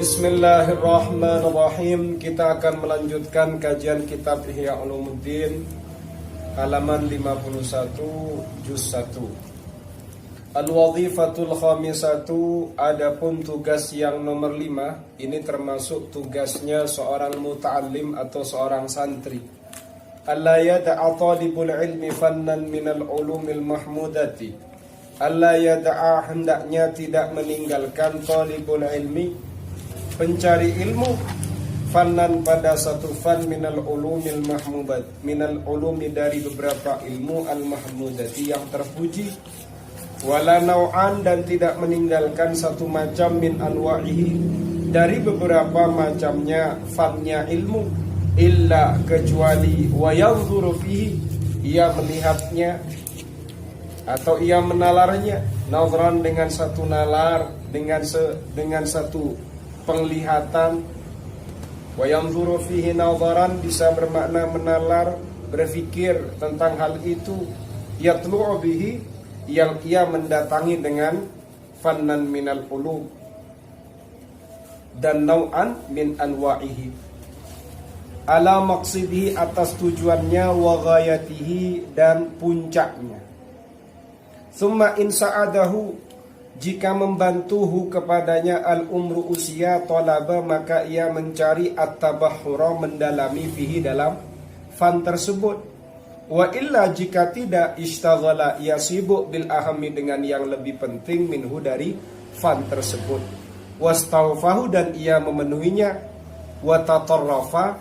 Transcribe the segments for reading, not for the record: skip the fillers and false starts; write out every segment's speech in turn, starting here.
Bismillahirrahmanirrahim. Kita akan melanjutkan kajian kitab Ihya Ulumuddin halaman 51 juz 1. Al-wadhifatul khamisatu, adapun tugas yang nomor 5. Ini termasuk tugasnya seorang muta'allim atau seorang santri. Alla yada'a talibul ilmi fannan minal ulumil mahmudati. Alla yada'a, hendaknya tidak meninggalkan talibul ilmi, pencari ilmu, fannan pada satu fan minal ulumil mahmudat, minal ulumi dari beberapa ilmu al mahmudati yang terpuji, wala nau'an dan tidak meninggalkan satu macam min anwa'ihi dari beberapa macamnya fannya ilmu, illa kecuali wa yanzuru fihi, ia melihatnya atau ia menalarnya, nazran dengan satu nalar, dengan satu penglihatan. Wa yanzuru fihi nazaran bisa bermakna menalar, berfikir tentang hal itu. Yatlu'u bihi, yang ia mendatangi dengan fannan minal ulum dan nau'an min anwa'ihi, ala maqsidihi, atas tujuannya, wa ghayatihi dan puncaknya. Summa in sa'adahu, jika membantuhu kepadanya al-umru usia, talaba maka ia mencari at-tabahhura, mendalami fihi dalam fan tersebut. Wa illa jika tidak, ishtaghala, ia sibuk bil ahami dengan yang lebih penting minhu dari fan tersebut. Wastawfahu, dan ia memenuhinya. Wa tatarrafa,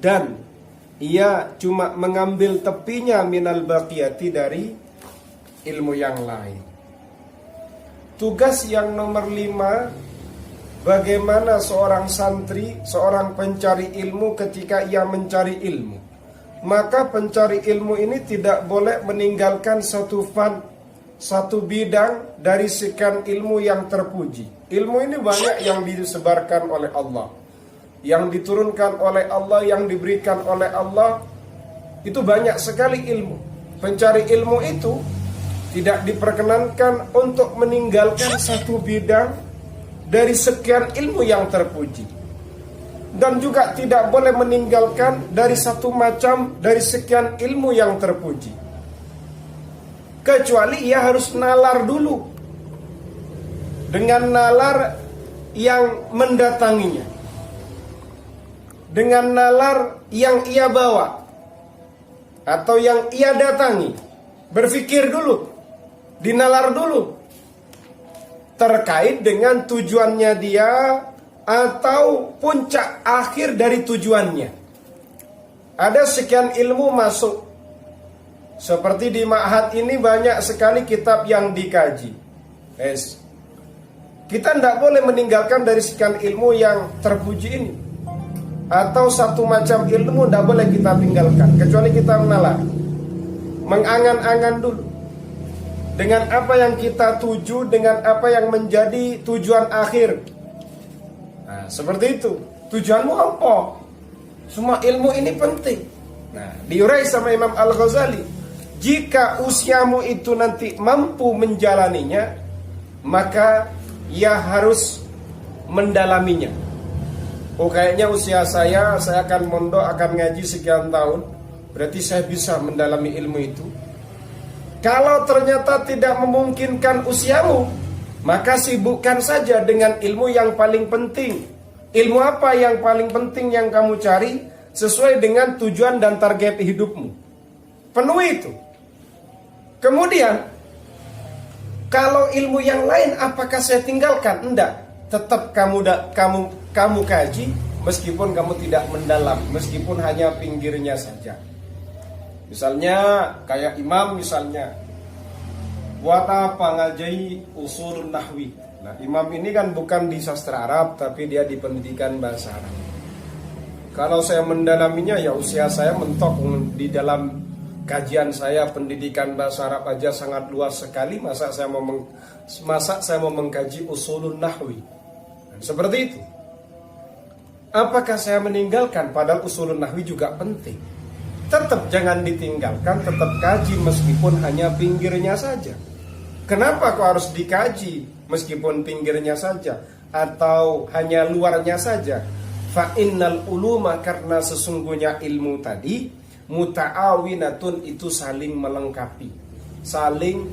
dan ia cuma mengambil tepinya minal baqiyati dari ilmu yang lain. Tugas yang nomor 5, bagaimana seorang santri, seorang pencari ilmu ketika ia mencari ilmu. Maka pencari ilmu ini tidak boleh meninggalkan satu fan, satu bidang dari sekian ilmu yang terpuji. Ilmu ini banyak yang disebarkan oleh Allah, yang diturunkan oleh Allah, yang diberikan oleh Allah. Itu banyak sekali ilmu. Pencari ilmu itu tidak diperkenankan untuk meninggalkan satu bidang dari sekian ilmu yang terpuji. Dan juga tidak boleh meninggalkan dari satu macam dari sekian ilmu yang terpuji. Kecuali ia harus nalar dulu dengan nalar yang mendatanginya, dengan nalar yang ia bawa atau yang ia datangi. Berpikir dulu, dinalar dulu terkait dengan tujuannya dia atau puncak akhir dari tujuannya. Ada sekian ilmu masuk. Seperti di ma'had ini banyak sekali kitab yang dikaji. Kita tidak boleh meninggalkan dari sekian ilmu yang terpuji ini. Atau satu macam ilmu tidak boleh kita tinggalkan, kecuali kita menalar, mengangan-angan dulu dengan apa yang kita tuju, dengan apa yang menjadi tujuan akhir. Nah, seperti itu. Tujuanmu apa? Semua ilmu ini penting. Nah, diurai sama Imam Al-Ghazali, jika usiamu itu nanti mampu menjalaninya, maka ia harus mendalaminya. Oh, kayaknya usia saya akan mondok, akan ngaji sekian tahun, berarti saya bisa mendalami ilmu itu. Kalau ternyata tidak memungkinkan usiamu, maka sibukkan saja dengan ilmu yang paling penting. Ilmu apa yang paling penting yang kamu cari sesuai dengan tujuan dan target hidupmu. Penuhi itu. Kemudian, kalau ilmu yang lain apakah saya tinggalkan? Enggak. Tetap kamu kaji meskipun kamu tidak mendalam, meskipun hanya pinggirnya saja. Misalnya kayak imam misalnya wata pangajai usul nahwi. Nah, imam ini kan bukan di sastra Arab, tapi dia di pendidikan bahasa Arab. Kalau saya mendalaminya, ya usia saya mentok di dalam kajian saya pendidikan bahasa Arab aja sangat luas sekali. Masa saya mau mengkaji usulun nahwi? Dan seperti itu. Apakah saya meninggalkan? Padahal usulun nahwi juga penting. Tetap jangan ditinggalkan, tetap kaji meskipun hanya pinggirnya saja. Kenapa kok harus dikaji meskipun pinggirnya saja? atau hanya luarnya saja. Fa innal uluma, karena sesungguhnya ilmu tadi muta'awinatun, itu saling melengkapi, saling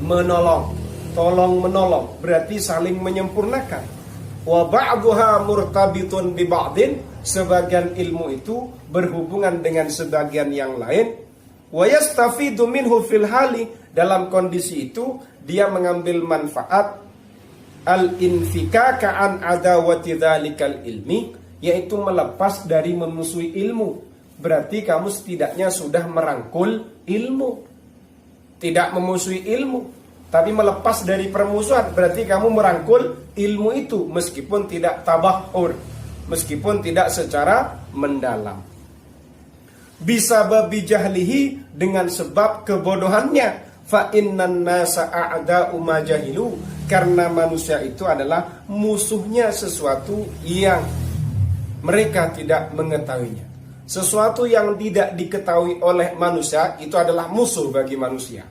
menolong, tolong menolong, berarti saling menyempurnakan. Wa ba'duha murtabitun bi ba'din, sebagian ilmu itu berhubungan dengan sebagian yang lain. Wa yastafidu minhu fil hali, dalam kondisi itu dia mengambil manfaat al-infikaka an adawati dzalikal ilmi, yaitu melepas dari memusuhi ilmu. Berarti kamu setidaknya sudah merangkul ilmu. Tidak memusuhi ilmu, tapi melepas dari permusuhan, berarti kamu merangkul ilmu itu, meskipun tidak tabahur, meskipun tidak secara mendalam. Bisa babi jahlihi, dengan sebab kebodohannya. Fa innan nasa a'da'u ma jahilu, karena manusia itu adalah musuhnya sesuatu yang mereka tidak mengetahuinya. Sesuatu yang tidak diketahui oleh manusia itu adalah musuh bagi manusia.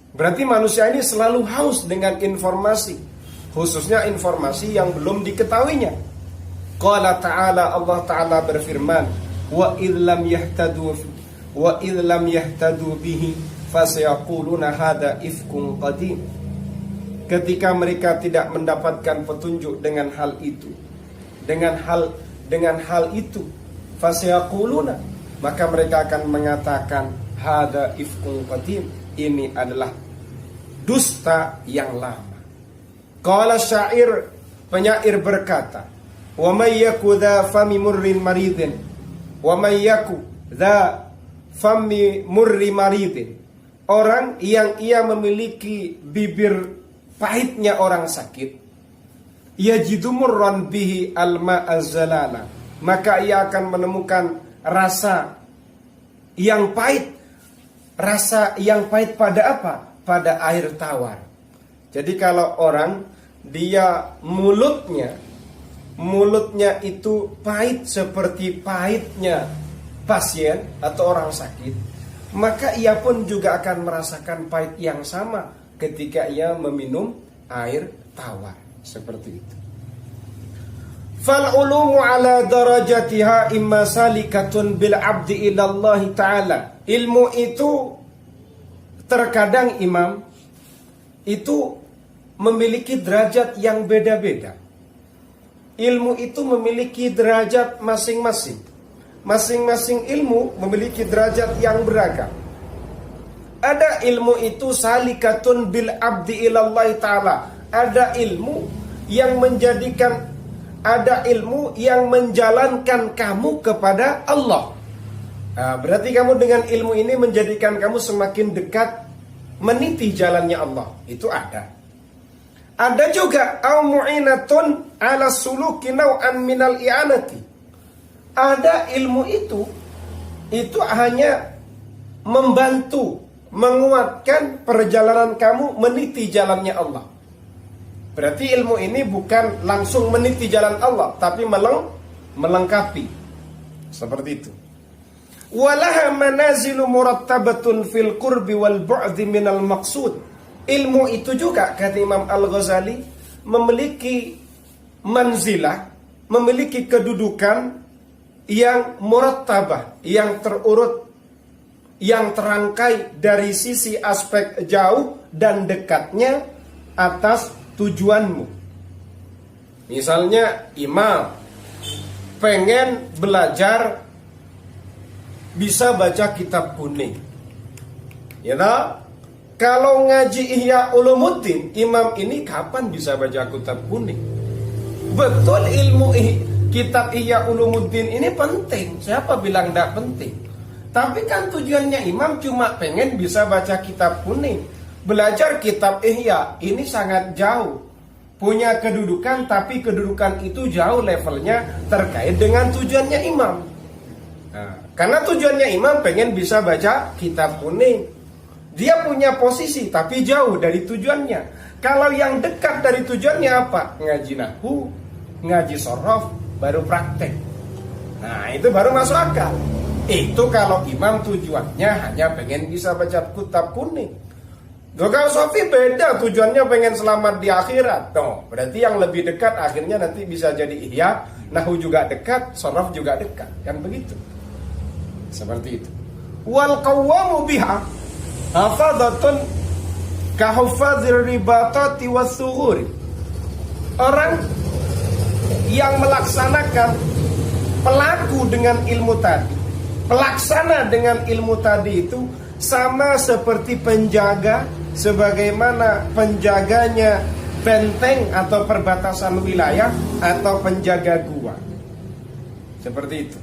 Berarti manusia ini selalu haus dengan informasi, khususnya informasi yang belum diketahuinya. Qala ta'ala, Allah Ta'ala berfirman, wa idh lam yahtadu bihi fasayaquluna hada ifkun qadim. Ketika mereka tidak mendapatkan petunjuk dengan hal itu, dengan hal itu, fasayaquluna, maka mereka akan mengatakan hada ifkun qadim, ini adalah dusta yang lama. Qala syair, penyair berkata, wa may yaku dha fami murrin maridin, wa may yaku dha fami murri maridin, orang yang ia memiliki bibir pahitnya orang sakit, yajidu murran bihi alma azzalala, maka ia akan menemukan rasa yang pahit. Rasa yang pahit pada apa? Pada air tawar. Jadi kalau orang, dia mulutnya itu pahit seperti pahitnya pasien atau orang sakit, maka ia pun juga akan merasakan pahit yang sama ketika ia meminum air tawar. Seperti itu. Fal ulumu ala darajatiha imma salikatun bil abdi ilallahi ta'ala. Ilmu itu terkadang imam itu memiliki derajat yang beda-beda. Ilmu itu memiliki derajat masing-masing. Masing-masing ilmu memiliki derajat yang beragam. Ada ilmu itu salikatun bil abdi ilallahi ta'ala. Ada ilmu yang menjalankan kamu kepada Allah. Nah, berarti kamu dengan ilmu ini menjadikan kamu semakin dekat meniti jalannya Allah. Itu ada. Ada juga au mu'inatun ala suluki naw'an minal i'anati. Ada ilmu itu hanya membantu, menguatkan perjalanan kamu meniti jalannya Allah. Berarti ilmu ini bukan langsung meniti jalan Allah, tapi melengkapi. Seperti itu. Walaha manazilu murattabatun fil qurbi wal bu'di minal maqsud. Ilmu itu juga, kata Imam Al-Ghazali, memiliki manzilah, memiliki kedudukan yang murattabah, yang terurut, yang terangkai dari sisi aspek jauh dan dekatnya atas tujuanmu. Misalnya imam pengen belajar bisa baca kitab kuning, ya tak? Kalau ngaji Ihya Ulumuddin, imam ini kapan bisa baca kitab kuning? Betul, ilmu kitab Ihya Ulumuddin ini penting. Siapa bilang tidak penting? Tapi kan tujuannya imam cuma pengen bisa baca kitab kuning. Belajar kitab Ihya ini sangat jauh, punya kedudukan, tapi kedudukan itu jauh levelnya terkait dengan tujuannya imam. Nah, karena tujuannya imam pengen bisa baca kitab kuning, dia punya posisi tapi jauh dari tujuannya. Kalau yang dekat dari tujuannya apa? Ngaji nahwu, ngaji sorof, baru praktek. Nah, itu baru masuk akal. Itu kalau imam tujuannya hanya pengen bisa baca kitab kuning. Kalau Sofi beda, tujuannya pengen selamat di akhirat. Berarti yang lebih dekat akhirnya nanti bisa jadi ihya, nahu juga dekat, sharaf juga dekat. Kan begitu. Seperti itu. Wal qawwamu biha hafadatun kahufadzir ribatati was-sughuri. Orang yang melaksanakan, pelaku dengan ilmu tadi, pelaksana dengan ilmu tadi itu sama seperti penjaga, sebagaimana penjaganya benteng atau perbatasan wilayah atau penjaga gua. Seperti itu.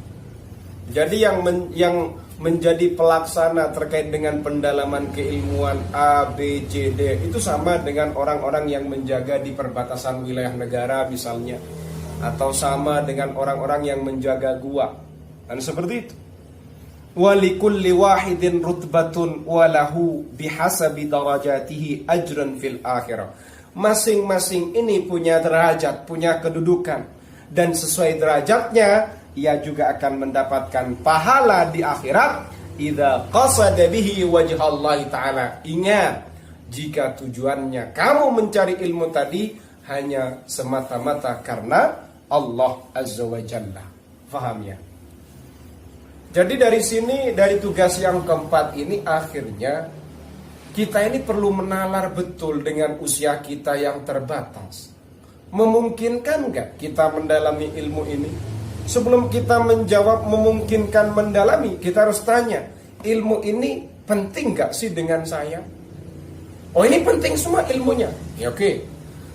Jadi yang menjadi pelaksana terkait dengan pendalaman keilmuan A, B, C, D itu sama dengan orang-orang yang menjaga di perbatasan wilayah negara misalnya, atau sama dengan orang-orang yang menjaga gua. Dan seperti itu. Walikulli wahidin rutbatun walahu bihasabi darajatihi ajran fil akhirah. Masing-masing ini punya derajat, punya kedudukan, dan sesuai derajatnya ia juga akan mendapatkan pahala di akhirat. Idza qasada bihi wajhallahi ta'ala. Ingat, jika tujuannya kamu mencari ilmu tadi hanya semata-mata karena Allah Azza wa Jalla. Faham ya? Jadi dari sini, dari tugas yang keempat ini, akhirnya kita ini perlu menalar betul dengan usia kita yang terbatas. Memungkinkan nggak kita mendalami ilmu ini? Sebelum kita menjawab memungkinkan mendalami, kita harus tanya, ilmu ini penting nggak sih dengan saya? Oh, ini penting semua ilmunya. Ya oke.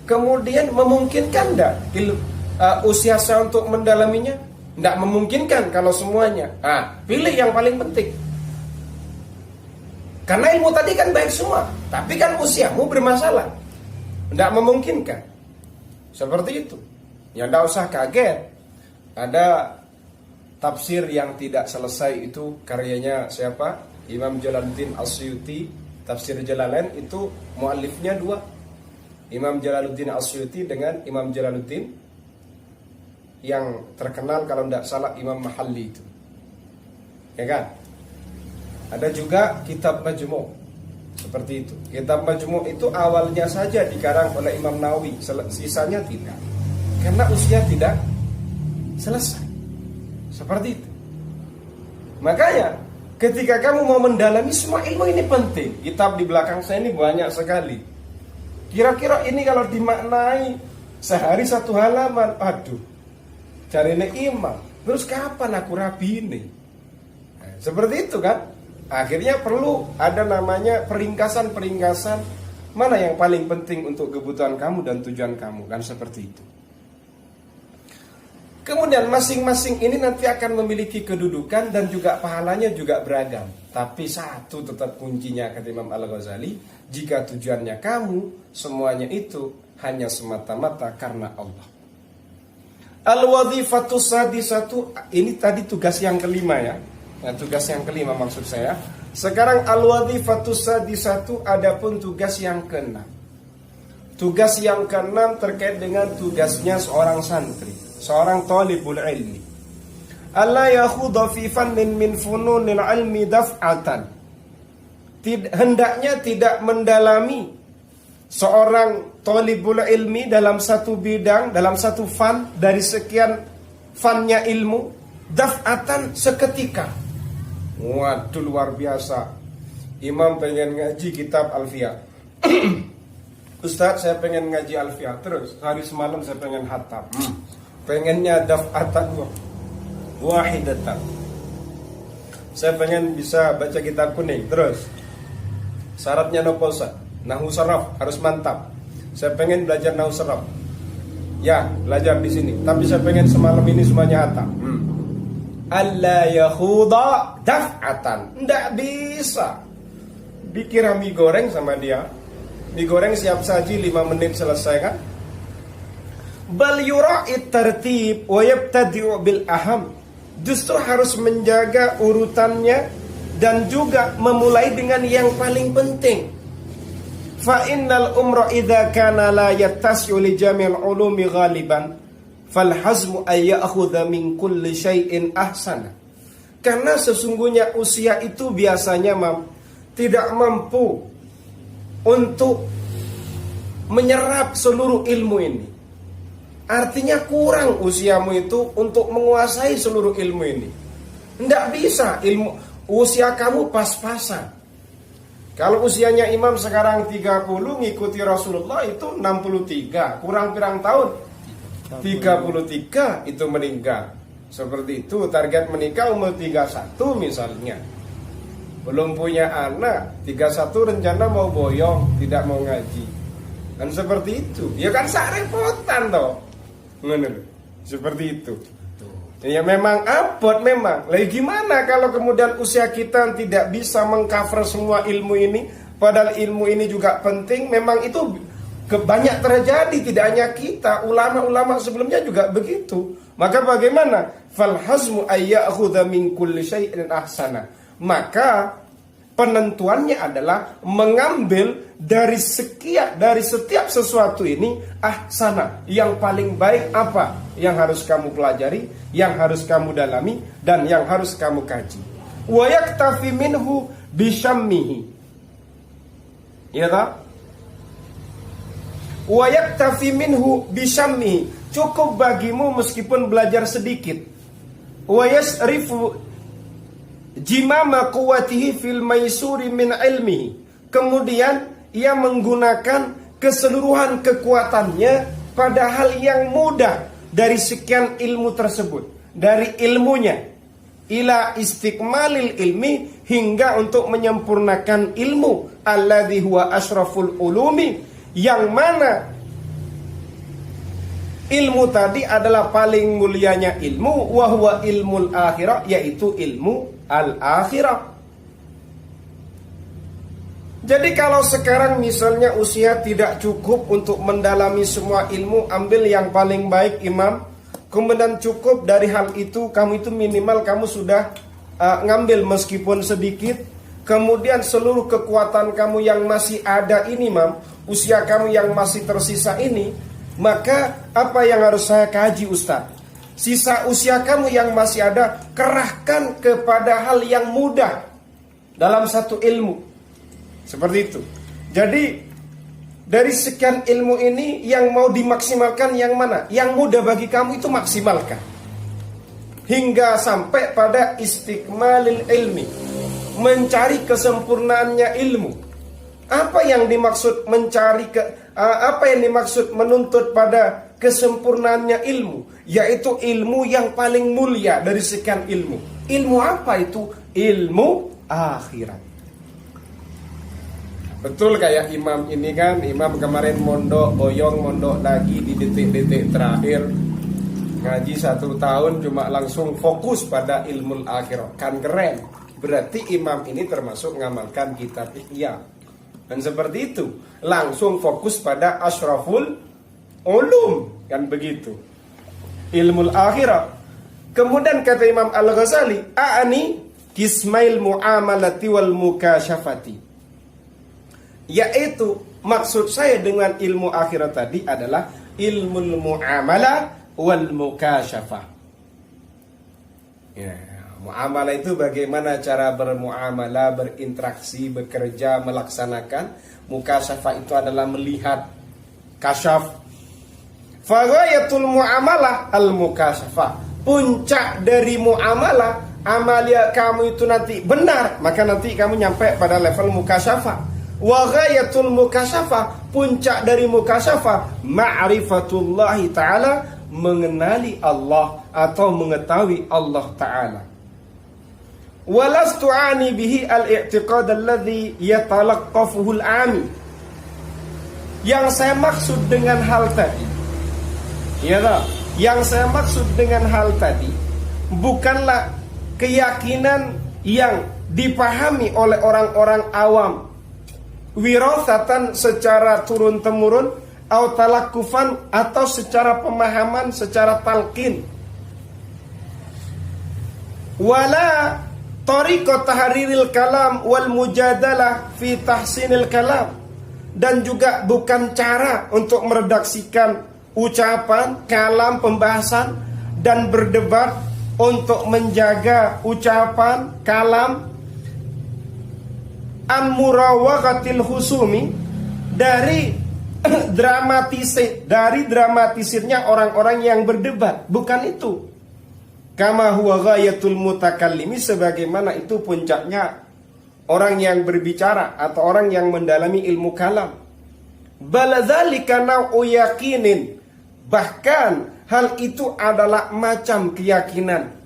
Kemudian memungkinkan nggak usia saya untuk mendalaminya? Tidak memungkinkan kalau semuanya. Pilih yang paling penting. Karena ilmu tadi kan baik semua, tapi kan usiamu bermasalah, tidak memungkinkan. Seperti itu. Ya tidak usah kaget. Ada tafsir yang tidak selesai itu karyanya siapa? Imam Jalaluddin Asyuti. Tafsir Jalalain itu muallifnya dua, Imam Jalaluddin Asyuti dengan Imam Jalaluddin yang terkenal kalau tidak salah Imam Mahalli itu, ya kan? Ada juga kitab Majmu', seperti itu. Kitab Majmu' itu awalnya saja dikarang oleh Imam Nawawi, sisanya tidak, karena usia tidak selesai. Seperti itu. Makanya ketika kamu mau mendalami semua ilmu ini penting. Kitab di belakang saya ini banyak sekali. Kira-kira ini kalau dimaknai sehari satu halaman, aduh, cari imam, terus kapan aku rabi ini? Seperti itu kan? Akhirnya perlu ada namanya peringkasan-peringkasan, mana yang paling penting untuk kebutuhan kamu dan tujuan kamu, kan seperti itu. Kemudian masing-masing ini nanti akan memiliki kedudukan dan juga pahalanya juga beragam. Tapi satu tetap kuncinya, kata Imam Al-Ghazali, jika tujuannya kamu semuanya itu hanya semata-mata karena Allah. Al-wadhifatu sadisatu, ini tadi tugas yang kelima ya. Nah, tugas yang kelima maksud saya. Sekarang al-wadhifatu sadisatu, adapun tugas yang keenam. Tugas yang keenam terkait dengan tugasnya seorang santri, seorang talibul ilmi. Alla yakhudha fi fannin min fununil ilmi daf'atan. Hendaknya tidak mendalami seorang talibul ilmi dalam satu bidang, dalam satu fan dari sekian fannya ilmu, daf'atan, seketika. Waduh, luar biasa. Imam pengen ngaji kitab Alfiyah. Ustaz, saya pengen ngaji Alfiyah. Terus hari semalam saya pengen hatam. Pengennya daf'atan wahidatan. Saya pengen bisa baca kitab kuning. Terus syaratnya nopo Ustaz? Nahu saraf harus mantap. Saya pengen belajar nahu saraf. Ya, belajar di sini. Tapi saya pengen semalam ini semuanya hatam. Alla yakhuda daf'atan. Nggak bisa. Dikira mie goreng sama dia. Mie goreng siap saji 5 menit selesai kan? Bal yura'id tartib wa yabtadi'u bil aham. Justru harus menjaga urutannya dan juga memulai dengan yang paling penting. Fa innal umra idza kana la yattasi'u li jami'il ulumi ghaliban fal hazmu ay ya'khudha min kulli syai'in ahsana. Karena sesungguhnya usia itu biasanya tidak mampu untuk menyerap seluruh ilmu ini. Artinya kurang usiamu itu untuk menguasai seluruh ilmu ini. Tidak bisa, usia kamu pas-pasan. Kalau usianya imam sekarang 30, ngikuti Rasulullah itu 63, kurang pirang tahun? 33 itu meninggal. Seperti itu, target menikah umur 31 misalnya. Belum punya anak, 31 rencana mau boyong, tidak mau ngaji. Kan seperti itu. Ya kan sarepotan toh. Seperti itu. Ya memang abot memang. Lagi gimana kalau kemudian usia kita tidak bisa mengcover semua ilmu ini, padahal ilmu ini juga penting. Memang itu banyak terjadi, tidak hanya kita, ulama-ulama sebelumnya juga begitu. Maka bagaimana? Fal hazmu ayyakhudha min kulli syai'in ahsana. Maka penentuannya adalah mengambil dari setiap sesuatu ini ahsana, yang paling baik apa yang harus kamu pelajari, yang harus kamu dalami, dan yang harus kamu kaji. Wa yaktafi minhu bisyammihi. Ya tak? Wa yaktafi minhu bisyammihi. Cukup bagimu meskipun belajar sedikit. Wa yasrifu jimama quwwatihi fil maisuri min ilmihi. Kemudian ia menggunakan keseluruhan kekuatannya pada hal yang mudah dari sekian ilmu tersebut, dari ilmunya ila istikmalil ilmi, hingga untuk menyempurnakan ilmu alladzi huwa asyraful ulumi, yang mana ilmu tadi adalah paling mulianya ilmu, wa huwa ilmul akhirah, yaitu ilmu al-akhirah. Jadi kalau sekarang misalnya usia tidak cukup untuk mendalami semua ilmu, ambil yang paling baik imam. Kemudian cukup dari hal itu, kamu itu minimal kamu sudah ngambil meskipun sedikit. Kemudian seluruh kekuatan kamu yang masih ada ini imam, usia kamu yang masih tersisa ini, maka apa yang harus saya kaji Ustaz? Sisa usia kamu yang masih ada, kerahkan kepada hal yang mudah dalam satu ilmu. Seperti itu. Jadi dari sekian ilmu ini yang mau dimaksimalkan yang mana? Yang mudah bagi kamu itu maksimalkan. Hingga sampai pada istikmalil ilmi, mencari kesempurnaannya ilmu. Apa yang dimaksud apa yang dimaksud menuntut pada kesempurnaannya ilmu? Yaitu ilmu yang paling mulia dari sekian ilmu. Ilmu apa itu? Ilmu akhirat. Betul kayak imam ini kan, imam kemarin mondok, boyong mondok lagi di detik-detik terakhir. Ngaji 1 tahun cuma langsung fokus pada ilmu akhirat. Kan keren. Berarti imam ini termasuk ngamalkan kitab Ihya. Dan seperti itu, langsung fokus pada asyraful ulum. Kan begitu. Ilmu akhirat. Kemudian kata Imam Al-Ghazali, a'ani kismail mu'amalati wal mukasyafati. Yaitu maksud saya dengan ilmu akhirat tadi adalah ilmu muamalah wal mukasyafah. Ya, muamalah itu bagaimana cara bermuamalah, berinteraksi, bekerja, melaksanakan. Mukasyafah itu adalah melihat, kasyaf. Faghayatul muamalah al mukasyafah. Puncak dari muamalah, amalia kamu itu nanti benar, maka nanti kamu nyampe pada level mukasyafah. Wa ghayatul mukasyafah, puncak dari mukasyafah, ma'rifatullahi ta'ala, mengenali Allah atau mengetahui Allah ta'ala. Walastu ani bihi al-i'tiqad alladhi yatalaqqafuhu al-ami. Yang saya maksud dengan hal tadi, yang saya maksud dengan hal tadi bukanlah keyakinan yang dipahami oleh orang-orang awam, wirasatan secara turun-temurun, atau talakufan, atau secara pemahaman, secara talqin. Wala tariqat tahriril kalam wal mujadalah fi tahsinil kalam. Dan juga bukan cara untuk meredaksikan ucapan, kalam, pembahasan, dan berdebat untuk menjaga ucapan, kalam, an murawaqatil husumi, dari dramatisirnya orang-orang yang berdebat. Bukan itu. Kama huwa ghayatul mutakallimi, sebagaimana itu puncaknya orang yang berbicara atau orang yang mendalami ilmu kalam. Baladzalika nau'u yakinin, bahkan hal itu adalah macam keyakinan.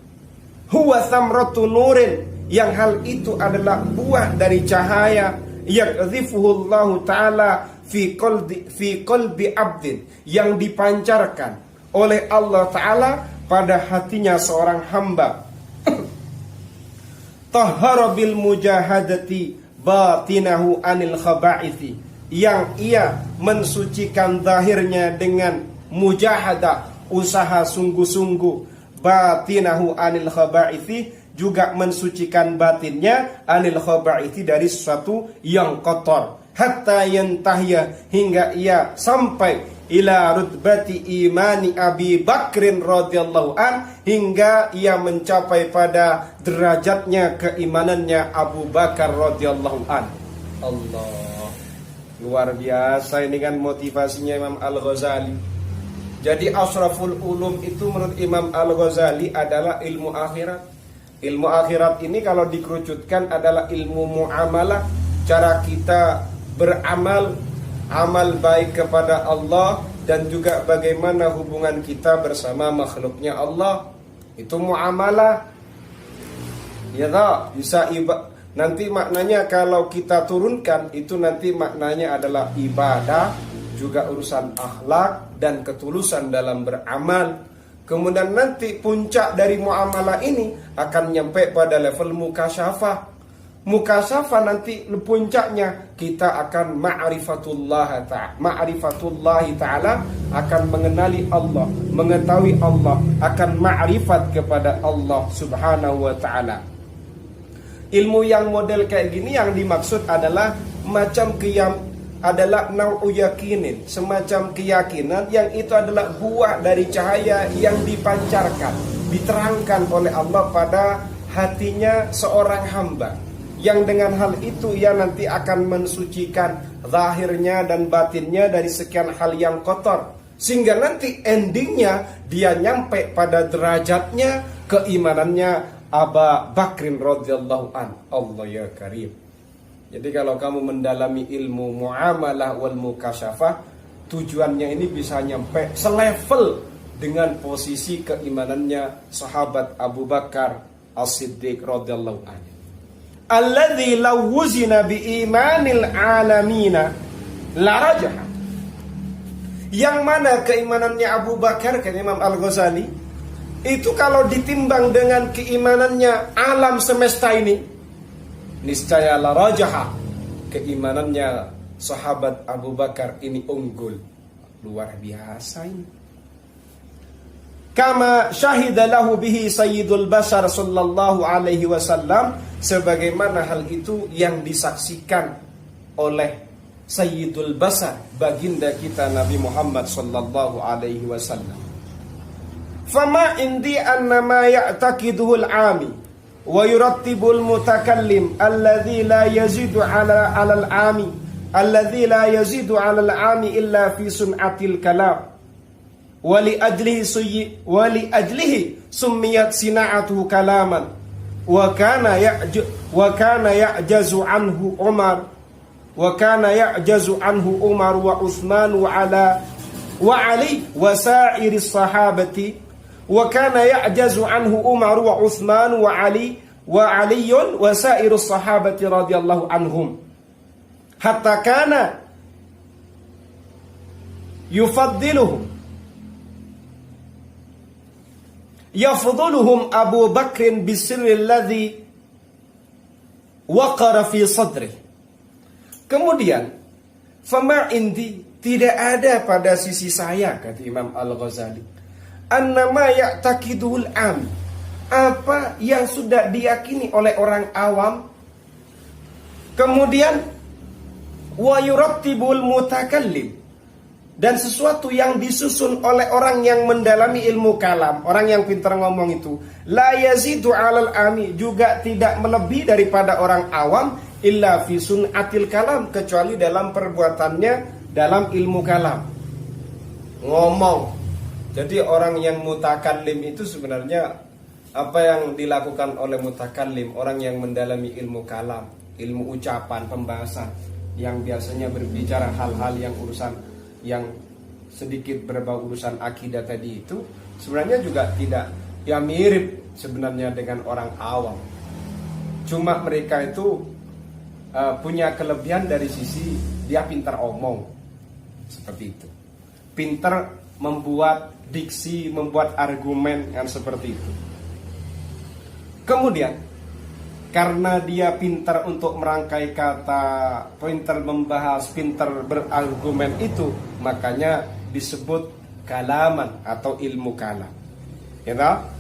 Huwa thamratu nurin, yang hal itu adalah buah dari cahaya. Yakzifuhu Allah Ta'ala fi qalbi abdin, yang dipancarkan oleh Allah Ta'ala pada hatinya seorang hamba. Tahhara bil mujahadati batinahu anil khaba'ithi, yang ia mensucikan zahirnya dengan mujahadah, usaha sungguh-sungguh. Batinahu anil khaba'ithi, juga mensucikan batinnya anil khaba'ithi, dari sesuatu yang kotor. Hatta yantahya, hingga ia sampai ila rutbati imani Abi Bakrin radhiyallahu an, hingga ia mencapai pada derajatnya keimanannya Abu Bakar radhiyallahu an. Allah, luar biasa ini kan motivasinya Imam Al-Ghazali. Jadi asraful ulum itu menurut Imam Al-Ghazali adalah ilmu akhirat. Ilmu akhirat ini kalau dikerucutkan adalah ilmu muamalah, cara kita beramal, amal baik kepada Allah, dan juga bagaimana hubungan kita bersama makhluknya Allah. Itu muamalah. Ya tak? Bisa nanti maknanya kalau kita turunkan itu nanti maknanya adalah ibadah, juga urusan akhlak dan ketulusan dalam beramal. Kemudian nanti puncak dari muamalah ini akan nyampe pada level mukasyafah. Mukasyafah nanti puncaknya kita akan ma'rifatullah ta'ala, akan mengenali Allah, mengetahui Allah, akan ma'rifat kepada Allah subhanahu wa ta'ala. Ilmu yang model kayak gini yang dimaksud adalah macam adalah nau'u yakinin, semacam keyakinan yang itu adalah buah dari cahaya yang dipancarkan, diterangkan oleh Allah pada hatinya seorang hamba, yang dengan hal itu ia nanti akan mensucikan zahirnya dan batinnya dari sekian hal yang kotor, sehingga nanti endingnya dia nyampe pada derajatnya keimanannya Abu Bakrin radhiyallahu an. Allah ya karim. Jadi kalau kamu mendalami ilmu muamalah wal mukasyafah, tujuannya ini bisa nyampe selevel dengan posisi keimanannya sahabat Abu Bakar As-Siddiq radhiyallahu anhu. Alladzi law wuzina bi imanil alamina la rajah. Yang mana keimanannya Abu Bakar, kata Imam Al-Ghazali, itu kalau ditimbang dengan keimanannya alam semesta ini, niscaya la rajaha, keimanannya sahabat Abu Bakar ini unggul. Luar biasa ini. Kama syahida lahu bihi sayyidul bashar sallallahu alaihi wasallam, sebagaimana hal itu yang disaksikan oleh sayyidul bashar, baginda kita Nabi Muhammad sallallahu alaihi wasallam. Fama indi annama ya'taqiduhu al-ami wa yurattibul mutakallim alladhi la yazidu ala al-ami alladhi la yazidu ala al-ami illa fi sun'atil kalam wa li ajlihi summiyat sina'atuhu kalaman wa kana ya'jazu anhu Umar wa Uthman wa Ali wa sa'iri sahabati, wa kana ya'jazu anhu Umar wa Uthman wa Ali wa sairu sahabati radhiyallahu anhum, hatta kana yafdhuluhum Abu Bakrin bisirri alladhi waqara fi sadri. Kemudian fama indi, tidak ada pada sisi saya, kata Imam Al-Ghazali, annama ya'taqidul am, apa yang sudah diyakini oleh orang awam, kemudian wa yurattibul mutakallim, dan sesuatu yang disusun oleh orang yang mendalami ilmu kalam, orang yang pintar ngomong itu, la yazidu alal ami, juga tidak melebihi daripada orang awam, illa fi sun'atil kalam, kecuali dalam perbuatannya dalam ilmu kalam, ngomong. Jadi orang yang mutakallim itu sebenarnya apa yang dilakukan oleh mutakallim, orang yang mendalami ilmu kalam, ilmu ucapan, pembahasan, yang biasanya berbicara hal-hal yang urusan yang sedikit berbau urusan akidah tadi itu, sebenarnya juga tidak, ya mirip sebenarnya dengan orang awam. Cuma mereka itu punya kelebihan dari sisi dia pintar omong, seperti itu, pintar membuat diksi, membuat argumen yang seperti itu. Kemudian karena dia pintar untuk merangkai kata, pintar membahas, pintar berargumen itu, makanya disebut kalaman atau ilmu kalam. Ya tak?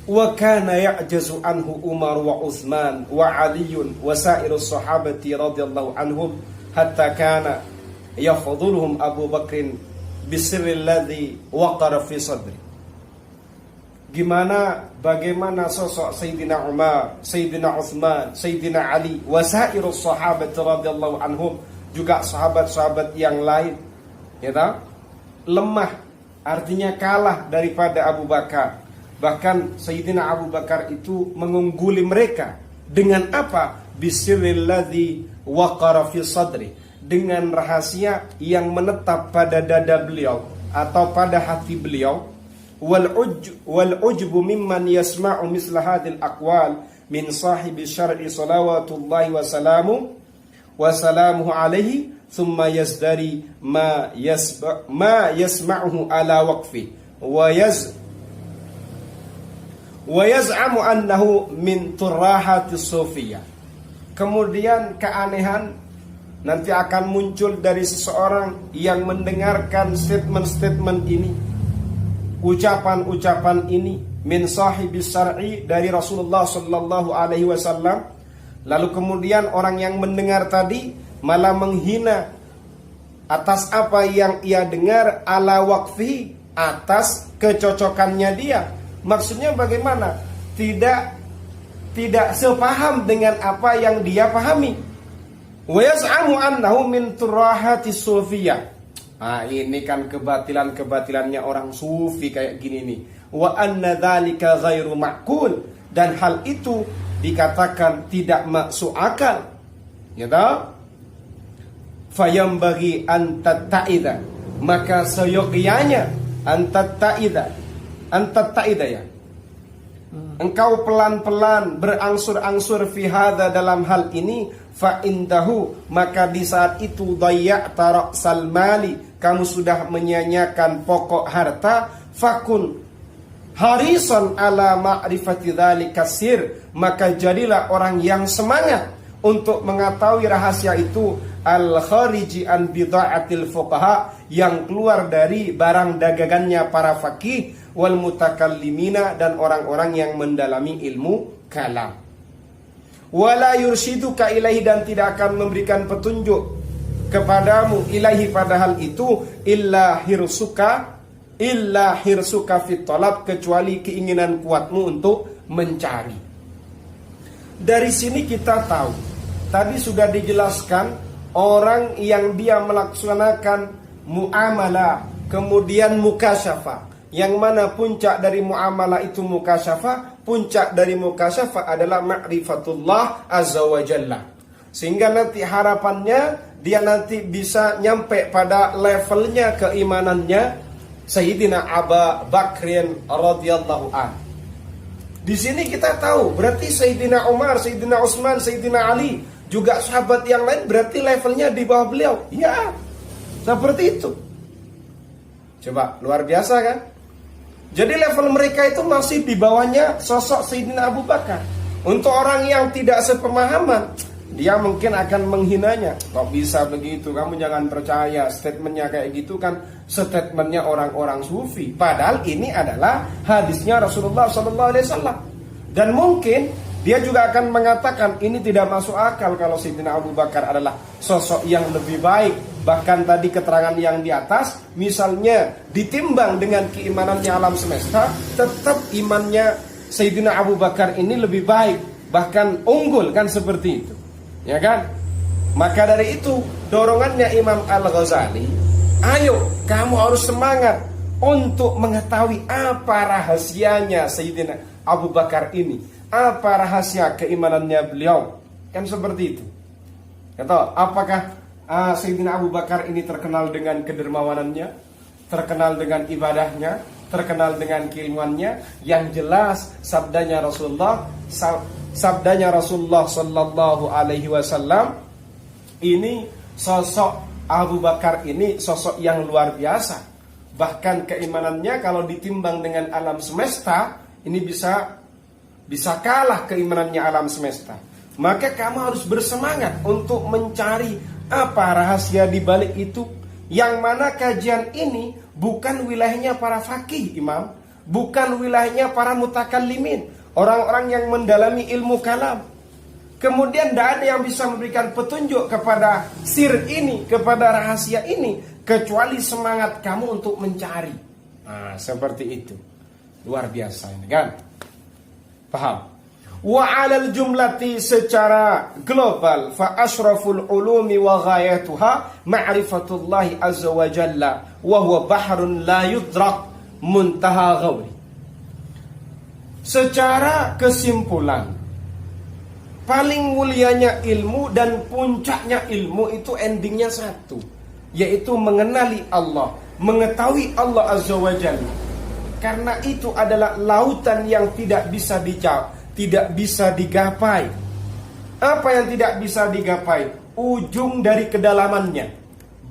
Wa kana ya'jazu anhu Umar wa Utsman wa Aliun wa sairus sahabati radhiyallahu anhum hatta kana yafdhuluhum Abu Bakrin bisirril ladzi waqara fi sadri. Bagaimana sosok Sayyidina Umar, Sayyidina Utsman, Sayyidina Ali, wasairus sahabat radhiyallahu anhum, juga sahabat-sahabat yang lain, ya tak? Lemah, artinya kalah daripada Abu Bakar. Bahkan Sayyidina Abu Bakar itu mengungguli mereka dengan apa? Bisirril ladzi waqara fi sadri, dengan rahasia yang menetap pada dada beliau atau pada hati beliau. Wal ujbu mimman yasma'u misla hadhil aqwal min sahibi syar'i salawatullahi wa salamuhu alaihi thumma yazdari ma yasma'uhu ala waqfi wa yaz'amu annahu min turahati sufiyah. Kemudian keanehan nanti akan muncul dari seseorang yang mendengarkan statement-statement ini, ucapan-ucapan ini, min sahibi syar'i, dari Rasulullah sallallahu alaihi wasallam. Lalu kemudian orang yang mendengar tadi malah menghina atas apa yang ia dengar, ala waqfi, atas kecocokannya dia. Maksudnya bagaimana? Tidak sepaham dengan apa yang dia pahami. Wa yaz'amu annahu min turahati sufiyah. Nah, ini kan kebatilan-kebatilannya orang sufi kayak gini nih. Wa anna dzalika ghairu ma'qul, dan hal itu dikatakan tidak masuk akal. Ya tahu? Fayambaghi an tattaida, maka seyogyanya an tattaida ya. Engkau pelan-pelan berangsur-angsur fi hadza, dalam hal ini, fa indahu, maka di saat itu dayya'ta ra'sal mali, kamu sudah menyia-nyiakan pokok harta, fakun harisan ala ma'rifati dzalika sir, maka jadilah orang yang semangat untuk mengetahui rahasia itu, al khariji an bida'atil fuqaha, yang keluar dari barang dagangannya para faqih, wal mutakallimina, dan orang-orang yang mendalami ilmu kalam. Wala yurshiduka ilaihi, dan tidak akan memberikan petunjuk kepadamu ilaihi, padahal itu, illa hirsuka fit talab, kecuali keinginan kuatmu untuk mencari. Dari sini kita tahu, tadi sudah dijelaskan, orang yang dia melaksanakan muamalah kemudian mukasyafah, yang mana puncak dari muamalah itu mukasyafah, puncak dari mukasyafah adalah ma'rifatullah azza wa jalla, sehingga nanti harapannya dia nanti bisa nyampe pada levelnya keimanannya Sayyidina Abu Bakrin radhiyallahu an. Di sini kita tahu berarti Sayyidina Umar, Sayyidina Utsman, Sayyidina Ali, juga sahabat yang lain berarti levelnya di bawah beliau. Ya, seperti itu. Coba, luar biasa kan? Jadi level mereka itu masih di bawahnya sosok Sayyidina Abu Bakar. Untuk orang yang tidak sepemahaman, dia mungkin akan menghinanya. Kok bisa begitu? Kamu jangan percaya, statementnya kayak gitu kan statementnya orang-orang sufi. Padahal ini adalah hadisnya Rasulullah SAW. Dan mungkin dia juga akan mengatakan ini tidak masuk akal kalau Sayyidina Abu Bakar adalah sosok yang lebih baik. Bahkan tadi keterangan yang di atas, misalnya ditimbang dengan keimanannya alam semesta, tetap imannya Sayyidina Abu Bakar ini lebih baik, bahkan unggul kan, seperti itu. Ya kan? Maka dari itu dorongannya Imam Al-Ghazali, ayo kamu harus semangat untuk mengetahui apa rahasianya Sayyidina Abu Bakar ini, apa rahasia keimanannya beliau. Kan seperti itu. Kata, apakah Sayyidina Abu Bakar ini terkenal dengan kedermawanannya, terkenal dengan ibadahnya, terkenal dengan keilmuannya? Yang jelas sabdanya Rasulullah sallallahu alaihi wasallam, ini sosok Abu Bakar ini sosok yang luar biasa. Bahkan keimanannya kalau ditimbang dengan alam semesta, ini bisa kalah keimanannya alam semesta. Maka kamu harus bersemangat untuk mencari apa rahasia di balik itu. Yang mana kajian ini bukan wilayahnya para fakih, Imam, bukan wilayahnya para mutakallimin, orang-orang yang mendalami ilmu kalam. Kemudian tidak ada yang bisa memberikan petunjuk kepada sir ini, kepada rahasia ini, kecuali semangat kamu untuk mencari. Nah, seperti itu. Luar biasa ini kan? Paham? Wa 'alal jumlati, secara global, fa asyraful ulumi wa ghayatuha ma'rifatullahi azza wa jalla wa huwa bahrun la yudrak muntaha ghawri. Secara kesimpulan, paling mulianya ilmu dan puncaknya ilmu itu endingnya satu, yaitu mengenali Allah, mengetahui Allah Azza wa Jalla. Karena itu adalah lautan yang tidak bisa dijawab, tidak bisa digapai. Apa yang tidak bisa digapai? Ujung dari kedalamannya.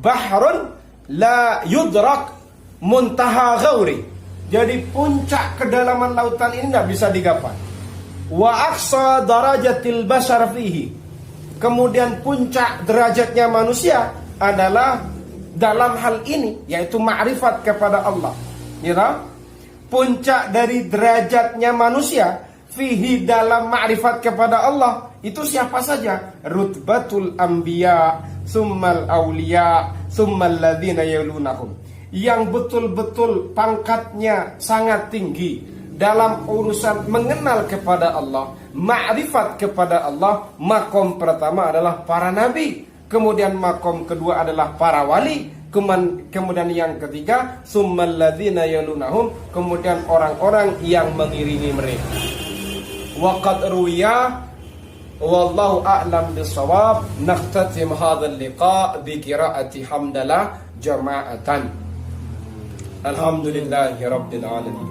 Bahrun la yudrak muntaha ghauri. Jadi puncak kedalaman lautan ini tidak bisa digapai. Wa aqsa darajatil bashar fihi. Kemudian puncak derajatnya manusia adalah dalam hal ini, yaitu ma'rifat kepada Allah. Ya, puncak dari derajatnya manusia fihi, dalam ma'rifat kepada Allah, itu siapa saja? Rutbatul anbiya, summal awliya, summal ladzina yalunahum. Yang betul-betul pangkatnya sangat tinggi dalam urusan mengenal kepada Allah, ma'rifat kepada Allah, makom pertama adalah para nabi, kemudian makom kedua adalah para wali, kemudian yang ketiga summal ladzina yalunahum, kemudian orang-orang yang mengiringi mereka. Wa qad ruya wallahu a'lam bis-shawab. Naqtatim hadzal liqa bi qiraati hamdalah jama'atan. Alhamdulillahi rabbil alamin.